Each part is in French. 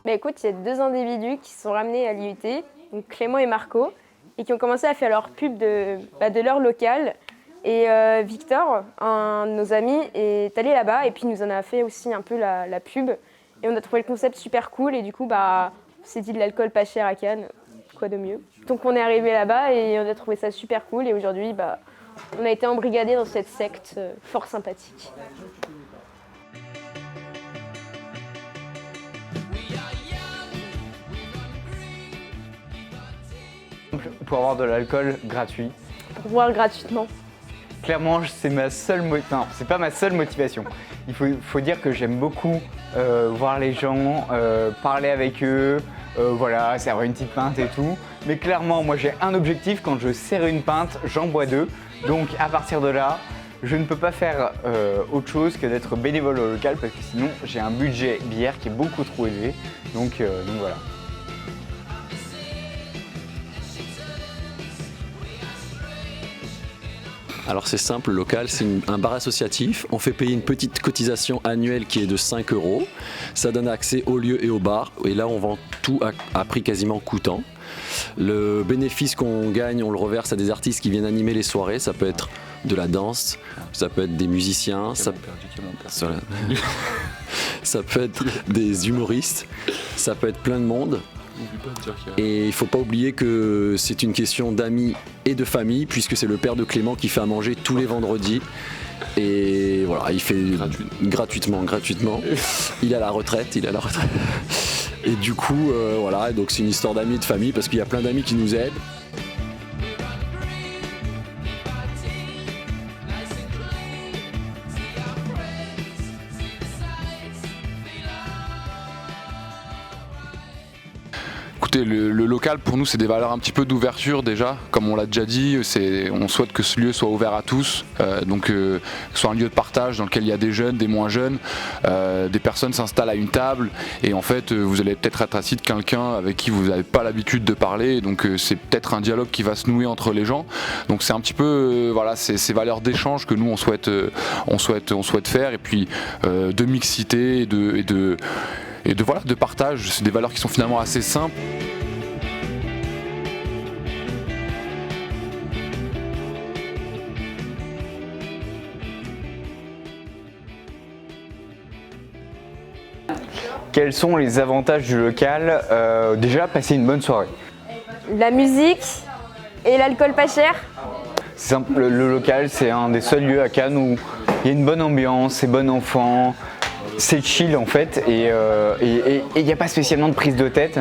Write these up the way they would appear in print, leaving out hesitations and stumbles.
Bah écoute, il y a deux individus qui se sont ramenés à l'IUT, donc Clément et Marco, et qui ont commencé à faire leur pub de leur local. Et Victor, un de nos amis, est allé là-bas et puis nous en a fait aussi un peu la pub. Et on a trouvé le concept super cool et du coup, on s'est dit de l'alcool pas cher à Cannes, quoi de mieux. Donc on est arrivé là-bas et on a trouvé ça super cool et aujourd'hui, on a été embrigadés dans cette secte fort sympathique. Pour avoir de l'alcool gratuit. Pour boire gratuitement. Clairement, c'est ma seule non, c'est pas ma seule motivation. Il faut dire que j'aime beaucoup voir les gens, parler avec eux, voilà, servir une petite pinte et tout. Mais clairement, moi j'ai un objectif, quand je sers une pinte, j'en bois deux. Donc à partir de là, je ne peux pas faire autre chose que d'être bénévole au local parce que sinon j'ai un budget bière qui est beaucoup trop élevé. Donc voilà. Alors c'est simple, le local, c'est un bar associatif. On fait payer une petite cotisation annuelle qui est de 5 €. Ça donne accès au lieu et au bar. Et là, on vend tout à prix quasiment coûtant. Le bénéfice qu'on gagne, on le reverse à des artistes qui viennent animer les soirées. Ça peut être de la danse, ça peut être des musiciens, ça peut être des humoristes, ça peut être plein de monde. Et il ne faut pas oublier que c'est une question d'amis et de famille, puisque c'est le père de Clément qui fait à manger tous les vendredis. Et voilà, il fait gratuitement. Il est à la retraite. Et du coup, voilà, donc c'est une histoire d'amis et de famille, parce qu'il y a plein d'amis qui nous aident. Écoutez, le local pour nous c'est des valeurs un petit peu d'ouverture déjà, comme on l'a déjà dit, on souhaite que ce lieu soit ouvert à tous, que ce soit un lieu de partage dans lequel il y a des jeunes, des moins jeunes, des personnes s'installent à une table et en fait vous allez peut-être être assis de quelqu'un avec qui vous n'avez pas l'habitude de parler, donc c'est peut-être un dialogue qui va se nouer entre les gens, donc c'est un petit peu voilà, ces valeurs d'échange que nous on souhaite faire, et puis de mixité et de partage. C'est des valeurs qui sont finalement assez simples. Quels sont les avantages du local? Déjà, passer une bonne soirée. La musique et l'alcool pas cher. C'est simple, le local, c'est un des seuls lieux à Cannes où il y a une bonne ambiance, c'est bon enfant. C'est chill en fait et il n'y a pas spécialement de prise de tête.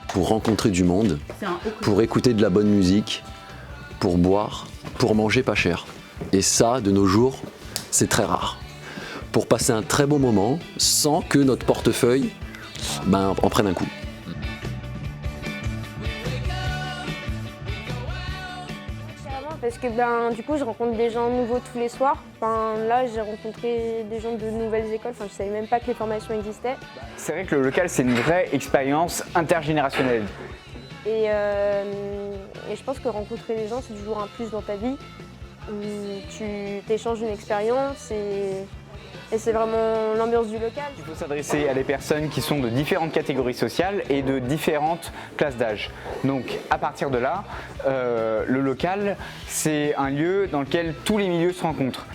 Pour rencontrer du monde, pour écouter de la bonne musique, pour boire, pour manger pas cher. Et ça, de nos jours, c'est très rare. Pour passer un très bon moment sans que notre portefeuille en prenne un coup. Parce que du coup je rencontre des gens nouveaux tous les soirs. Là j'ai rencontré des gens de nouvelles écoles, je savais même pas que les formations existaient. C'est vrai que le local c'est une vraie expérience intergénérationnelle. Et je pense que rencontrer des gens c'est toujours un plus dans ta vie. Tu t'échanges une expérience et c'est vraiment l'ambiance du local. Il faut s'adresser à des personnes qui sont de différentes catégories sociales et de différentes classes d'âge. Donc à partir de là, le local, c'est un lieu dans lequel tous les milieux se rencontrent.